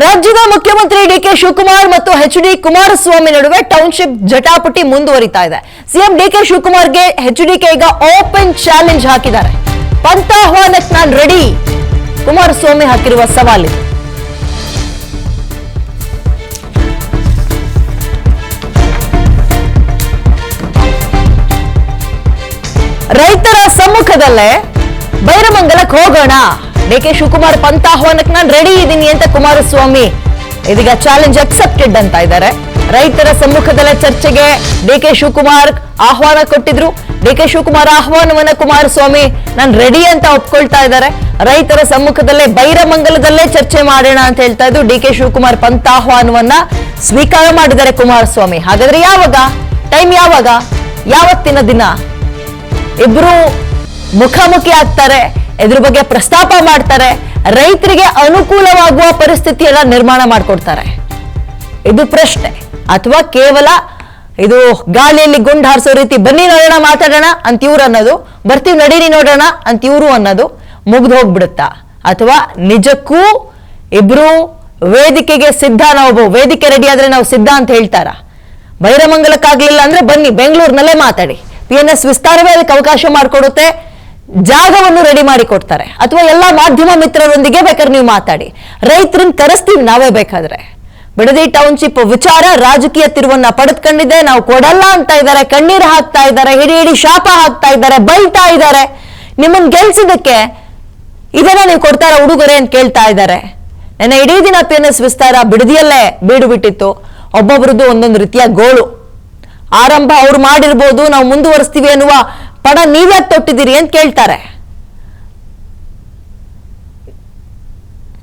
ರಾಜ್ಯದ ಮುಖ್ಯಮಂತ್ರಿ ಡಿಕೆ ಶಿವಕುಮಾರ್ ಮತ್ತು ಎಚ್.ಡಿ. ಕುಮಾರಸ್ವಾಮಿ ನಡುವೆ ಟೌನ್ಶಿಪ್ ಜಟಾಪಟಿ ಮುಂದುವರಿತಾ ಇದೆ. ಸಿಎಂ ಡಿಕೆ ಶಿವಕುಮಾರ್ಗೆ ಎಚ್.ಡಿ.ಕೆ ಈಗ ಓಪನ್ ಚಾಲೆಂಜ್ ಹಾಕಿದ್ದಾರೆ. ಪಂಥಾಹ್ವಾನಕ್ಕೆ ನಾನು ರೆಡಿ, ಕುಮಾರಸ್ವಾಮಿ ಹಾಕಿರುವ ಸವಾಲು. ರೈತರ ಸಮ್ಮುಖದಲ್ಲೇ ಬೈರಮಂಗಲಕ್ಕೆ ಹೋಗೋಣ, ಡಿಕೆ ಶಿವಕುಮಾರ್ ಪಂಥಾಹ್ವಾನಕ್ಕೆ ನಾನು ರೆಡಿ ಇದ್ದೀನಿ ಅಂತ ಕುಮಾರಸ್ವಾಮಿ ಇದೀಗ ಚಾಲೆಂಜ್ ಅಕ್ಸೆಪ್ಟೆಡ್ ಅಂತ ಇದ್ದಾರೆ. ರೈತರ ಸಮ್ಮುಖದಲ್ಲೇ ಚರ್ಚೆಗೆ ಡಿಕೆ ಶಿವಕುಮಾರ್ ಆಹ್ವಾನ ಕೊಟ್ಟಿದ್ರು. ಡಿಕೆ ಶಿವಕುಮಾರ್ ಆಹ್ವಾನವನ್ನ ಕುಮಾರಸ್ವಾಮಿ ನಾನು ರೆಡಿ ಅಂತ ಒಪ್ಕೊಳ್ತಾ ಇದ್ದಾರೆ. ರೈತರ ಸಮ್ಮುಖದಲ್ಲೇ ಬೈರಮಂಗಲದಲ್ಲೇ ಚರ್ಚೆ ಮಾಡೋಣ ಅಂತ ಹೇಳ್ತಾ ಇದ್ದು ಡಿಕೆ ಶಿವಕುಮಾರ್ ಪಂಥಾಹ್ವಾನವನ್ನ ಸ್ವೀಕಾರ ಮಾಡಿದ್ದಾರೆ ಕುಮಾರಸ್ವಾಮಿ. ಹಾಗಾದ್ರೆ ಯಾವಾಗ ಟೈಮ್, ಯಾವತ್ತಿನ ದಿನ ಇಬ್ರು ಮುಖಾಮುಖಿ ಆಗ್ತಾರೆ, ಇದ್ರ ಬಗ್ಗೆ ಪ್ರಸ್ತಾಪ ಮಾಡ್ತಾರೆ, ರೈತರಿಗೆ ಅನುಕೂಲವಾಗುವ ಪರಿಸ್ಥಿತಿಯನ್ನ ನಿರ್ಮಾಣ ಮಾಡಿಕೊಡ್ತಾರೆ? ಇದು ಪ್ರಶ್ನೆ. ಅಥವಾ ಕೇವಲ ಇದು ಗಾಳಿಯಲ್ಲಿ ಗುಂಡು ಹಾರಿಸೋ ರೀತಿ ಬನ್ನಿ ನೋಡೋಣ ಮಾತಾಡೋಣ ಅಂತ ಇವ್ರು ಅನ್ನೋದು, ಬರ್ತೀವಿ ನಡೀರಿ ನೋಡೋಣ ಅಂತ ಇವ್ರು ಅನ್ನೋದು ಮುಗ್ದು ಹೋಗ್ಬಿಡುತ್ತಾ? ಅಥವಾ ನಿಜಕ್ಕೂ ಇಬ್ರು ವೇದಿಕೆಗೆ ಸಿದ್ಧ, ನಾವು ವೇದಿಕೆ ರೆಡಿ ಆದ್ರೆ ನಾವು ಸಿದ್ಧ ಅಂತ ಹೇಳ್ತಾರ? ಬೈರಮಂಗಲಕ್ಕಾಗ್ಲಿಲ್ಲ ಅಂದ್ರೆ ಬನ್ನಿ ಬೆಂಗಳೂರಿನಲ್ಲೇ ಮಾತಾಡಿ, PNS ವಿಸ್ತಾರವೇ ಅದಕ್ಕೆ ಅವಕಾಶ ಮಾಡಿಕೊಡುತ್ತೆ, ಜಾಗವನ್ನು ರೆಡಿ ಮಾಡಿ ಕೊಡ್ತಾರೆ. ಅಥವಾ ಎಲ್ಲಾ ಮಾಧ್ಯಮ ಮಿತ್ರರೊಂದಿಗೆ ಬೇಕಾದ್ರೆ ನೀವು ಮಾತಾಡಿ, ರೈತರನ್ನ ಕರೆಸ್ತೀವಿ ನಾವೇ ಬೇಕಾದ್ರೆ. ಬಿಡದಿ ಟೌನ್ಶಿಪ್ ವಿಚಾರ ರಾಜಕೀಯ ತಿರುವನ್ನ ಪಡೆದುಕೊಂಡಿದೆ. ನಾವು ಕೊಡಲ್ಲ ಅಂತ ಇದ್ದಾರೆ, ಕಣ್ಣೀರು ಹಾಕ್ತಾ ಇದ್ದಾರೆ, ಹಿಡಿ ಶಾಪ ಹಾಕ್ತಾ ಇದ್ದಾರೆ, ಬೈತಾ ಇದ್ದಾರೆ. ನಿಮ್ಮನ್ನ ಗೆಲ್ಸಿದಕ್ಕೆ ಇದನ್ನ ನೀವು ಕೊಡ್ತಾರ ಉಡುಗೊರೆ ಅಂತ ಕೇಳ್ತಾ ಇದ್ದಾರೆ. ನನ್ನ ಇಡೀ ದಿನ PNS ವಿಸ್ತಾರ ಬಿಡದಿಯಲ್ಲೇ ಬೀಡು ಬಿಟ್ಟಿತ್ತು. ಒಬ್ಬೊಬ್ರದ್ದು ಒಂದೊಂದು ರೀತಿಯ ಗೋಳು. ಆರಂಭ ಅವ್ರು ಮಾಡಿರ್ಬೋದು, ನಾವು ಮುಂದುವರಿಸ್ತೀವಿ ಅನ್ನುವ ಪಣ ನೀವ್ಯಾಕೆ ತೊಟ್ಟಿದ್ದೀರಿ ಅಂತ ಕೇಳ್ತಾರೆ.